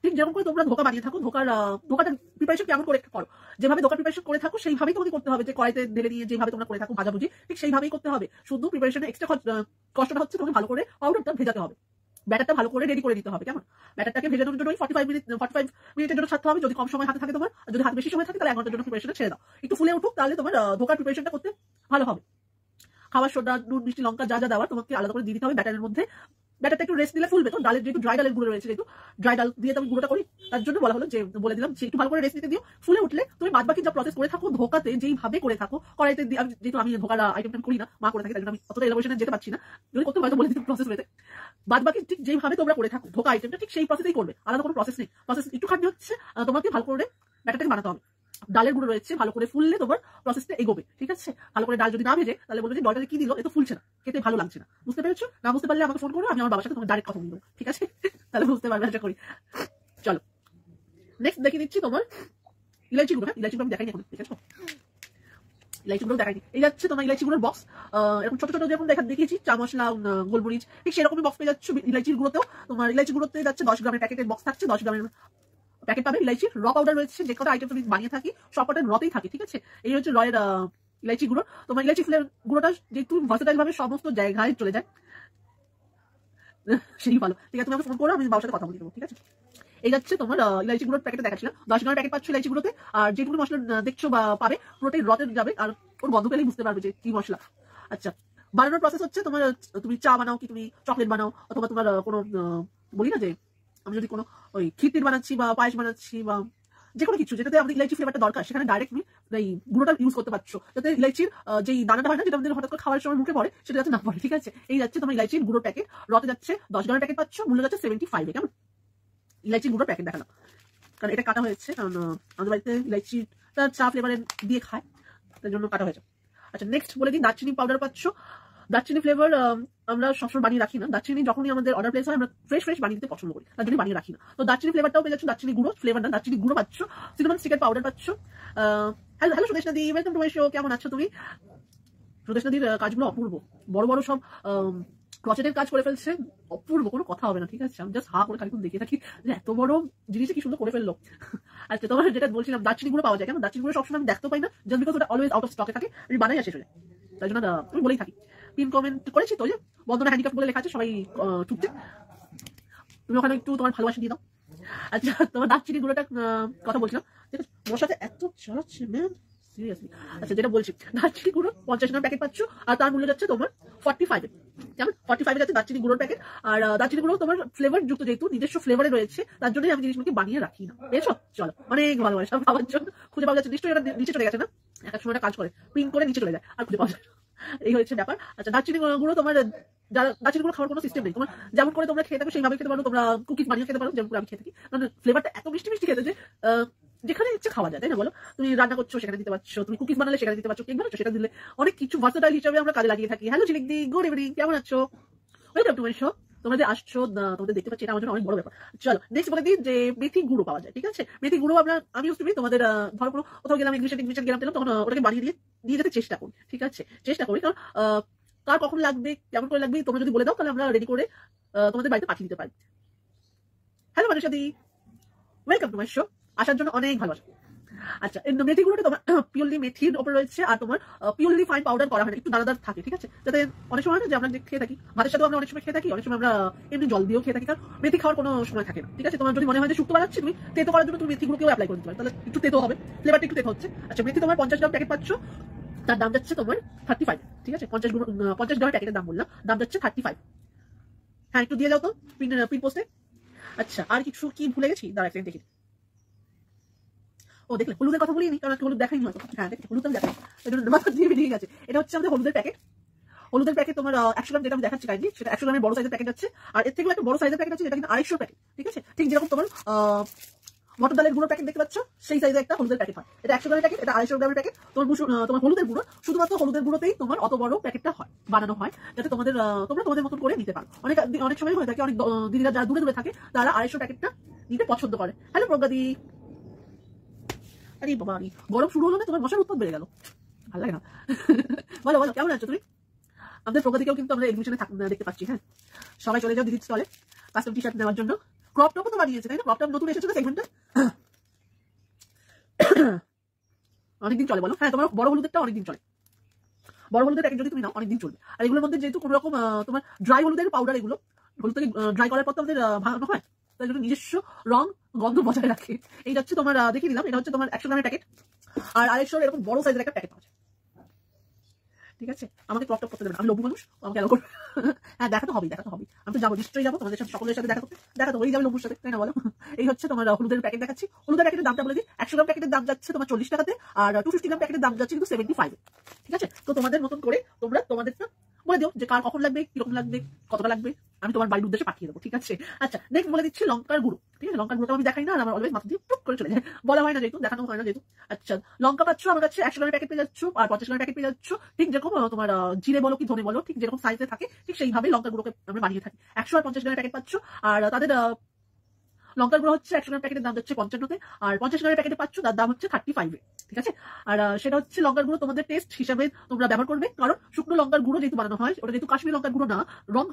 Speaker 1: ঠিক যেরকম করে তোমরা ধোকা বানিয়ে থাকো, ধোকাটা প্রিপারেশন কেমন করে করো, যেভাবে ধোকা প্রিপারেশন করে থাকো সেইভাবেই তোমাকে করতে হবে। যে কড়াইতে ঢেলে নিয়ে যেভাবে তোমরা করে থাকো ভাজাভুজি, ঠিক সেইভাবেই করতে হবে। শুধু প্রিপারেশনে এক্সট্রা কষ্টটা হচ্ছে তোমাকে ভালো করে পাউডারটা ভেজাতে হবে, ব্যাটারটা ভালো করে রেডি করে দিতে হবে। কেমন? ব্যাটারটাকে ভেজানোর জন্য 45 মিনিটের জন্য ছাড়তে হবে, যদি কম সময় হাতে থাকে তোমার। যদি হাতে বেশি সময় থাকে তাহলে 1 ঘন্টার জন্য প্রিপারেশনটা ছেড়ে দাও, একটু ফুলে উঠুক, তাহলে তোমার ধোকার প্রিপারেশনটা করতে ভালো হবে। খাবার সোডা নুন মিষ্টি লঙ্কা যা যা দেওয়ার তোমাকে আলাদা করে দিয়ে দিতে হবে ব্যাটারের মধ্যে। ব্যাটারটা একটু রেস্ট দিলে ফুলবে তো, ডালের যেহেতু ড্রাই ডালের গুঁড়ো রয়েছে, যেহেতু ড্রাই ডাল দিয়ে আমি গুঁড়োটা করি, তার জন্য বলা হলো যে বলে দিলাম যে একটু ভালো করে রেস্ট দিতে দিও। ফুলে উঠলে তুমি বাদ বাকি যা প্রসেস করে থাকো ধোকাতে, যেইভাবে করে থাকো কড়াইতে, যেহেতু আমি ধোকার আইটেমটা করি না, মা করে থাকি, তাই জন্য আমি অতটা এলাবোরেশনে যেতে পারছি না। যদি করতে হয়তো বলে দিতে প্রসেস হয়েছে। বাদ বাকি ঠিক যেইভাবে তোমরা করে থাকো ধোকা আইটেমটা, ঠিক সেই প্রসেসেই করবে, আলাদা কোনো প্রসেস নেই। প্রসেস একটু খাটনি হচ্ছে, তোমাকে ভালো করে ব্যাটারটাকে বানাতে হবে। ডালের গুঁড়ো রয়েছে, ভালো করে ফুললে তোমার প্রসেসটা এগোবে। ঠিক আছে? ভালো করে ডাল যদি না ভেজে তাহলে বলবে যে ডালটা কি দিল, এ তো ফুলছে না, খেতে ভালো লাগছে না। বুঝতে পেরেছো? না বুঝতে পারলে আমাকে ফোন করো, আমি আমার বাবার সাথে তোমার ডাইরেক্ট কথা বলবো। ঠিক আছে? তাহলে বুঝতে পারবে আশা করি। চলো নেক্সট দেখিয়ে দিচ্ছি তোমার ইলাইচি গুঁড়ো। হ্যাঁ ইলাইচি গুঁড়ো আমি দেখাইনি এখন, ঠিক আছে? ইলাইচি গুঁড়ো দেখাইনি। এই যাচ্ছে তোমার ইলাইচি গুঁড়োর বক্স, এরকম ছোট ছোট যেমন দেখিয়েছি চা মশলা গোলমরিচ, ঠিক সেরকমই বক্স পেয়ে যাচ্ছ ইলাইচির গুঁড়োতেও। তোমার ইলাইচি গুঁড়োতে যাচ্ছে 10 গ্রামের প্যাকেটের বক্স থাকছে, 10 গ্রামের প্যাকেট পাবে। ইলাইচির র পাউডার রয়েছে, যে কটা আইটেম তুমি বানিয়ে থাকি সব কটা রতেই থাকে। ঠিক আছে? এই হচ্ছে রয়ের ইলাইচি গুঁড়ো। তোমার ইলাইচি ফুলের গুঁড়োটা যেহেতু ভার্সেটাইল ভাবে সমস্ত জায়গায় চলে যায়, সেই ভালো। ঠিক আছে? তুমি আমাকে ফোন করো, আমি বাবার সাথে কথা বলে দেবো। ঠিক আছে? এই যাচ্ছে তোমার ইলাইচি গুঁড়োর প্যাকেটে দেখাচ্ছিলাম, 10 গ্রামের প্যাকেট পাচ্ছ ইলাইচি গুঁড়োতে। আর যেটুকু মশলা দেখছো বা পাবে পুরোটাই রতে যাবে, আর ওর গন্ধ পেলেই বুঝতে পারবে যে কি মশলা। আচ্ছা বানানোর প্রসেস হচ্ছে তোমার, তুমি চা বানাও কি তুমি চকলেট বানাও, অথবা তোমার কোনো বলি না যে আমি যদি কোনো ওই খিচুড়ি বানাচ্ছি বা পায়েস বানাচ্ছি বা যে কোনো কিছু যেটাতে আমাদের ইলাইচি ফ্লেভারটা দরকার, সেখানে ডাইরেক্ট তুমি এই গুঁড়োটা ইউজ করতে পারছো, যাতে ইলাইচির যেই দানাটা হয় না, যেটা আমাদের হঠাৎ করে খাওয়ার সময় মুখে পড়ে, সেটা যাতে না পড়ে। ঠিক আছে? এই যাচ্ছে তোমার ইলাইচির গুঁড়োর প্যাকেট, রতে যাচ্ছে 10 গ্রামের প্যাকেট পাচ্ছ, মূল্য যাচ্ছে 75। কেমন? ইলাইচির গুঁড়োর প্যাকেট দেখালাম, কারণ এটা কাটা হয়েছে, কারণ আমাদের বাড়িতে ইলাইচিটা চা ফ্লেভারে দিয়ে খায়, তার জন্য কাটা হয়েছে। আচ্ছা নেক্সট বলে দিই, দারচিনি পাউডার পাচ্ছ। দারচিনি ফ্লেভার আমরা সবসময় বানিয়ে রাখি না, দারচিনি যখনই আমাদের অর্ডার প্লেস হয় আমরা ফ্রেশ বানিয়ে দিতে পছন্দ করি, তার জন্য বানিয়ে রাখি না। তো দারচিনি ফ্লেভারটাও পেয়ে যাচ্ছ, দারচিনি গুঁড়ো ফ্লেভার না, দারচিনি গুঁড়ো পাচ্ছ। সিনামন স্টিকের পাউডার পাচ্ছ। Hello Sudeshna the, welcome to my show. কেমন আছো তুমি? সুদেশনা দির কাজগুলো অপূর্ব, বড় বড় সব ক্রচেটের কাজ করে ফেলছে, অপূর্ব, কোনো কথা হবে না। ঠিক আছে? আমি জাস্ট হা করে খালি দেখে থাকি যে এত বড় জিনিসটা কি সুন্দর করে ফেললো। আচ্ছা তোমার যেটা বলছিলাম, দারচিনি গুঁড়ো পাওয়া যায়, কেন দারচিনি গুঁড়ো সবসময় আমি দেখতে পাই না, জাস্ট বিকজ ওটা অলওয়েজ আউট অফ স্টকে থাকে, আমি বানাই আসে চলে, তাই জন্য আমি বলেই থাকি। পিন কমেন্ট করেছি তো, যে বন্ধনা হ্যান্ডিক্রাফট বলে লেখা আছে, সবাই ঠুকছে, তুমি ওখানে একটু তোমার ভালোবাসা দিয়ে দাও। আচ্ছা তোমার দারচিনি গুঁড়োটা কথা বলছিলাম, মশাতে এত চালাচ্ছে ম্যাম সিরিয়াসলি। আচ্ছা যেটা বলছি, দারচিনি গুঁড়ো 50 গ্রাম প্যাকেট পাচ্ছ, আর তার মূল্য যাচ্ছে তোমার 45। যেমন 45 যাচ্ছে দারচিনি গুঁড়োর প্যাকেট। আর দারচিনি গুঁড়ো তোমার ফ্লেভার যুক্ত, যেহেতু নিজস্ব ফ্লেভারে রয়েছে, তার জন্যই আমি জিনিসগুলোকে বানিয়ে রাখি না। বুঝেছো? চলো অনেক ভালোবাসা পাওয়ার জন্য খুঁজে পাওয়া যাচ্ছে, নিশ্চয়ই এটা নিচে চলে গেছে না? এক সময় কাজ করে প্রিন্ট করে নিচে চলে যায় আর খুঁজে পাওয়া যায় না। এই হচ্ছে ব্যাপার। আচ্ছা, দারচিনি গুঁড়ো তোমার দারচিনি গুঁড়ো খাওয়ার কোনো সিস্টেম নেই। তোমার যেমন করে তোমরা খেয়ে থাকো সেইভাবে খেতে পারো, তোমরা কুকিজ বানিয়ে খেতে পারো যেমন করে আমি খেয়ে থাকি। মানে ফ্লেভারটা এত মিষ্টি মিষ্টি খেতে যে যেখানে ইচ্ছে খাওয়া যায়, তাই না বলো? তুমি রান্না করছো সেখানে দিতে পারছো, তুমি কুকিজ বানালে সেখানে দিতে পারছো, কেক বানাচ্ছো সেখানে দিলে অনেক কিছু ভার্সেটাইল হিসেবে আমরা কাজে লাগিয়ে থাকি। হ্যালো ঝিলিকদি, গুড ইভিনিং, কেমন আছো? Welcome to my show. তোমরা যে আসছো, তোমাদের দেখতে পাচ্ছি, এটা আমার জন্য অনেক বড় ব্যাপার। চলো নেক্সট বলে দিই যে মেথি গুঁড়ো পাওয়া যায়, ঠিক আছে? মেথি গুঁড়ো আমি ইউজ টু বি তোমাদের ধরো কোনো কোথাও গেলাম, ইংলিশে গেলাম তখন ওটাকে বানিয়ে দিয়ে যেতে চেষ্টা করি, ঠিক আছে? চেষ্টা করি, কারণ কার কখন লাগবে কেমন করে লাগবে তোমরা যদি বলে দাও তাহলে আমরা রেডি করে তোমাদের বাড়িতে পাঠিয়ে দিতে পারি। হ্যালো মানুষাদি, ওয়েলকাম টু মাই শো। আসার জন্য অনেক ভালোবাসা। আচ্ছা, এই মেথি গুঁড়োটা তোমার পিওরলি মেথির উপর রয়েছে, আর তোমার পিওরলি ফাইন পাউডার করা হয় না, একটু দানাদার থাকে, ঠিক আছে? যাতে অনেক সময় না যে আমরা খেয়ে থাকি ভাতের সাথে, আমরা অনেক সময় খেয়ে থাকি, অনেক সময় আমরা এমনি জল দিয়েও খেয়ে থাকি, কারণ মেথি খাওয়ার কোনো সময় থাকে না, ঠিক আছে? তোমার যদি মনে হয় যে শুক্তো বানাচ্ছি, তুমি তেতো করার জন্য তুমি মেথি গুঁড়োকেও অ্যাপ্লাই করে দিতে পারো, তাহলে একটু তেতো হবে, ফ্লেভারটা একটু তেতো হচ্ছে। আচ্ছা, মেথি তোমার 50 গ্রাম প্যাকেট পাচ্ছ, তার দাম যাচ্ছে তোমার 35, ঠিক আছে? 50 গ্রাম প্যাকেটের দাম বললাম, দাম যাচ্ছে 35। হ্যাঁ, একটু দিয়ে যাও তো প্রিন্ট পোস্টে। আচ্ছা, আর কিছু কি ভুলে গেছি? দাঁড়া একটা দেখি। ও দেখলে হলুদের কথা বলিনি, কারণ হলুদ দেখাইনি হয়তো। হ্যাঁ দেখি, হলুদ দেখাই, মাথা দিয়ে বেরিয়ে গেছে। এটা হচ্ছে আমাদের হলুদের প্যাকেট। হলুদের প্যাকেট তোমার 100 গ্রাম, যেটা আমি দেখাচ্ছি কাইন্ডলি, সেটা 100 গ্রামের বড় সাইজের প্যাকেট আছে। আর এর থেকেও একটা বড় সাইজের প্যাকেট আছে, যেটা কিন্তু 250 প্যাকেট, ঠিক আছে? ঠিক যেরকম তোমার মটর ডালের গুঁড়োর প্যাকেট দেখতে পাচ্ছ, সেই সাইজের একটা হলুদের প্যাকেট হয়। এটা 100 গ্রামের প্যাকেট, এটা 250 গ্রামের প্যাকেট। তোমার হলুদের গুঁড়ো, শুধুমাত্র হলুদের গুঁড়োতেই তোমার অত বড় প্যাকেটটা হয়, বানানো হয়, যাতে তোমরা তোমাদের মতন করে নিতে পারো। অনেক সময় হয়ে থাকে, অনেক দিদিরা যারা দূরে দূরে থাকে তারা 250 প্যাকেটটা নিতে পছন্দ করে। হ্যালো প্রজ্ঞাদি। আরে বাবা, গরম শুরু হলো না, তোমার মশার উৎপাদ বেড়ে গেল, ভালো লাগে না। বলো বলো, কেমন আছো তুমি? আমাদের প্রগতিকেও কিন্তু আমরা এডমিশনে দেখতে পাচ্ছি। হ্যাঁ, সবাই চলে যাও দিদির স্টলে কাস্টম টি শার্ট নেওয়ার জন্য। ক্রপ টপও তো বানিয়েছে, তাই না? ক্রপ টপ নতুন এসেছে তো সেগমেন্টে, অনেকদিন চলে বলো। হ্যাঁ, তোমার বড় হলুদেরটা অনেকদিন চলে, বড় হলুদের প্যাকেট যদি তুমি নাও অনেকদিন চলবে। আর এগুলোর মধ্যে যেহেতু কোনো রকম তোমার ড্রাই হলুদের পাউডার, এগুলো হলুদটাকে ড্রাই করার পর তো আমাদের ভাঙানো হয়, তাই জন্য নিজস্ব রং গন্ধ বজায় রাখে। এইটা হচ্ছে তোমার দেখিয়ে দিলাম, এটা হচ্ছে তোমার 100 গ্রামের প্যাকেট। আর 250 এরকম বড় সাইজের একটা প্যাকেট আছে, ঠিক আছে? আমাকে ক্রপ টপ করতে দেবেন, আমি লঘু মানুষ, আমাকে অ্যালো করবে। হ্যাঁ, দেখা তো হবেই, আমি তো যাবো, নিশ্চয়ই যাবো তোমাদের সাথে, সকলের সাথে দেখা তো হয়েই যাবে লঘুর সাথে, তাই না বলো? এই হচ্ছে তোমার হলুদের প্যাকেট দেখাচ্ছি। হলুদের প্যাকেটের দামটা বলে দিই, 100 গ্রাম প্যাকেটের দাম যাচ্ছে তোমার 40 টাকাতে, আর 250 গ্রাম প্যাকেটের দাম যাচ্ছে কিন্তু 75, ঠিক আছে? তো তোমাদের মতন করে তোমরা তোমাদেরটা বলে দিও যে কার কখন লাগবে, কিরকম লাগবে, কতটা লাগবে, আমি তোমার বাড়ির উদ্দেশ্যে পাঠিয়ে দেবো, ঠিক আছে? আচ্ছা, নেক্সট বলে দিচ্ছি লঙ্কার গুঁড়ো, ঠিক আছে? লঙ্কার গুঁড়োটা আমি দেখাই না, আর আমার অলওয়েজ মাথা দিয়ে টুক করে চলে যায়, বলা হয় না যেহেতু, দেখানো হয় না যেহেতু। আচ্ছা, লঙ্কা পাচ্ছ আমার কাছে 100 গ্রামের প্যাকেট পেয়ে যাচ্ছ, আর 50 গ্রামের প্যাকেট পেয়ে যাচ্ছ, ঠিক যেরকম তোমার জিরে বলো কি ধনে বলো, ঠিক যেরকম সাইজে থাকে ঠিক সেইভাবে লঙ্কার গুঁড়োকে আমরা বানিয়ে থাকি। 100 আর 50 গ্রামের প্যাকেট পাচ্ছ, আর তাদের লঙ্কার গুঁড়ো হচ্ছে 100 গ্রাম প্যাকেটের দাম হচ্ছে 55-তে, আর 50 গ্রামের প্যাকেটে পাচ্ছ তার দাম হচ্ছে 35-এ, ঠিক আছে? আর সেটা হচ্ছে লঙ্কার গুঁড়ো তোমাদের টেস্ট হিসাবে তোমরা ব্যবহার করবে, কারণ শুকনো লঙ্কার গুঁড়ো যেহেতু বানানো হয়, ওটা যেহেতু কাশ্মীর লঙ্কার গুঁড়ো না, রং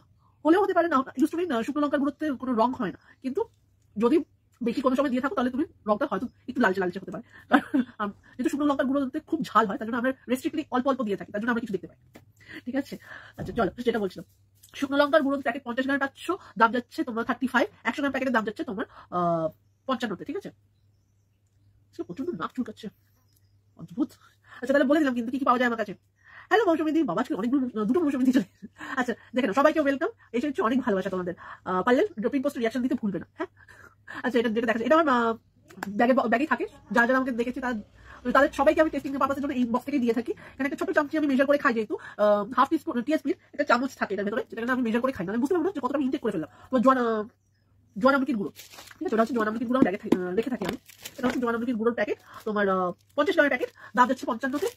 Speaker 1: হলেও হতে পারে না, ইউজ টু বি শুকনো লঙ্কার গুঁড়োতে কোনো রং হয় না, কিন্তু যদি বেশি কোনো সময় দিয়ে থাকো তাহলে তুমি রংটা হয়তো একটু লালচে লালচে হতে পারে, কারণ যেহেতু শুকনো লঙ্কার গুঁড়োতে খুব ঝাল হয়, তার জন্য আমরা রেস্ট্রিক্টলি অল্প অল্প দিয়ে থাকি, তার জন্য আমরা কিছু দেখতে পাই, ঠিক আছে? আচ্ছা চলো, যেটা বলছিলাম, শুকনো লঙ্কার গুঁড়ো প্যাকেট 50 গ্রাম পাচ্ছ, দাম যাচ্ছে তোমার 35, 100 গ্রাম প্যাকেটের দাম যাচ্ছে তোমার 55-তে, ঠিক আছে? প্রচন্ড নাক চুলকাচ্ছে, অদ্ভুত। আচ্ছা, তাহলে বলে দিলাম কিন্তু কি কি পাওয়া যায় আমার কাছে। হ্যালো মৌসুমীদি, বাবা আজকে অনেকগুলো দুটো মৌসুমীদি চলে। আচ্ছা দেখেন, সবাইকে ওয়েলকাম, এসে হচ্ছে অনেক ভালোবাসা তোমাদের। পারলে ড্রপিং পোস্ট রিয়াকশন দিতে ভুলবে না, হ্যাঁ? আচ্ছা, এটা যেটা দেখাচ্ছে, এটা আমার ব্যাগে থাকে, যারা যারা আমাকে দেখেছি তাদের সবাইকে আমি টেস্টিং পারপাসের জন্য এই বক্স থেকে দিয়ে থাকি। এখানে একটা ছোট চামচি আমি মেজার করে খাই, যেহেতু হাফ টিস্পুন একটা চামচ থাকে এটার ভেতরে, যেটা আমি মেজার করে খাই না, আমি বুঝতে পারবো না যে কতটা আমি ইনটেক করে ফেললাম। তো জোয়ান আমলকির গুঁড়ো, ঠিক আছে? ওটা হচ্ছে জোয়ান আমলকির গুঁড়ো রেখে থাকি আমি। এটা হচ্ছে জোয়ান আমলকির গুঁড়োর প্যাকেট, তোমার 50 গ্রামের প্যাকেট, দাম যাচ্ছে 55-তে।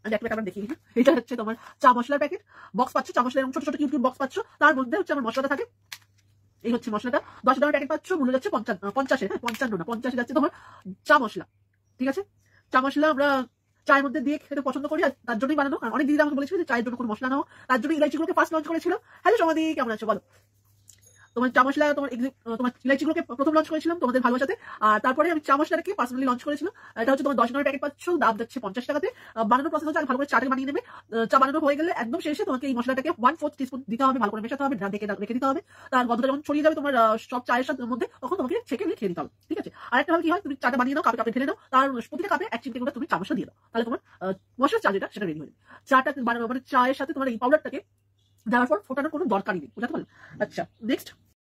Speaker 1: আমি একটা প্যাকেট দেখি, এটা হচ্ছে তোমার চা মশলার প্যাকেট, বক্স পাচ্ছ, চা মশলা এরকম ছোট ছোট কিউব কিউব বক্স পাচ্ছ, তার মধ্যে হচ্ছে আমার মশলাটা থাকে। এই হচ্ছে মশলাটা, 10 গ্রামের প্যাকেট পাচ্ছ, মূল্য যাচ্ছে 50, হ্যাঁ 55 না 50 যাচ্ছে তোমার চা মশলা, ঠিক আছে? চা মশলা আমরা চায়ের মধ্যে দিয়ে খেতে পছন্দ করি, আর তার জন্যই বানানো। আর অনেক দিদি আমাকে বলেছিল যে চায়ের জন্য কোনো মশলা নাও, তার জন্য ইলাইচিগুলোকে ফার্স্ট লঞ্চ করেছিল। হ্যালো সমাধি, কেমন আছো বলো? তোমার চা মশলা, তোমার ইলাইচিগুলোকে প্রথম লঞ্চ করেছিলাম তোমাদের ভালোবাসাতে, আর তারপরে আমি চা মশলাটাকে পার্সোনালি লঞ্চ করেছিলাম। এটা হচ্ছে তোমার 10 গ্রামের প্যাকেট পাচ্ছ, দাম যাচ্ছে 50 টাকাতে। বানানোর প্রসেস হচ্ছে ভালো করে চাটা বানিয়ে নেবে। চা বানানো হয়ে গেলে একদম শেষে তোমাকে এই মশলাটাকে 1/4 টিস্পুন দিতে হবে, ভালো করে মেশাতে হবে, রেখে দিতে হবে। তার গন্ধটা যখন ছড়িয়ে যাবে তোমার সব চায়ের সাথে মধ্যে, তখন তোমাকে ছেঁকে নিয়ে খেয়ে দিতে হবে, ঠিক আছে? আরেকটা ভাবে কি হয়, তুমি চাটা বানিয়ে নাও, কাপে ঢেলে নাও, তার প্রতিটা কাপে 1 চিমটি করে তুমি চা মশলা দিয়ে দাও, তাহলে তোমার মশলার চা যেটা সেটা রেডি হয়ে যাবে। চাটা মানে চায়ের সাথে তোমার এই পাউডারটাকে দেওয়ার পর ফোটানোর কোনো দরকারই নেই, বুঝতে পারলে? আচ্ছা নেক্সট,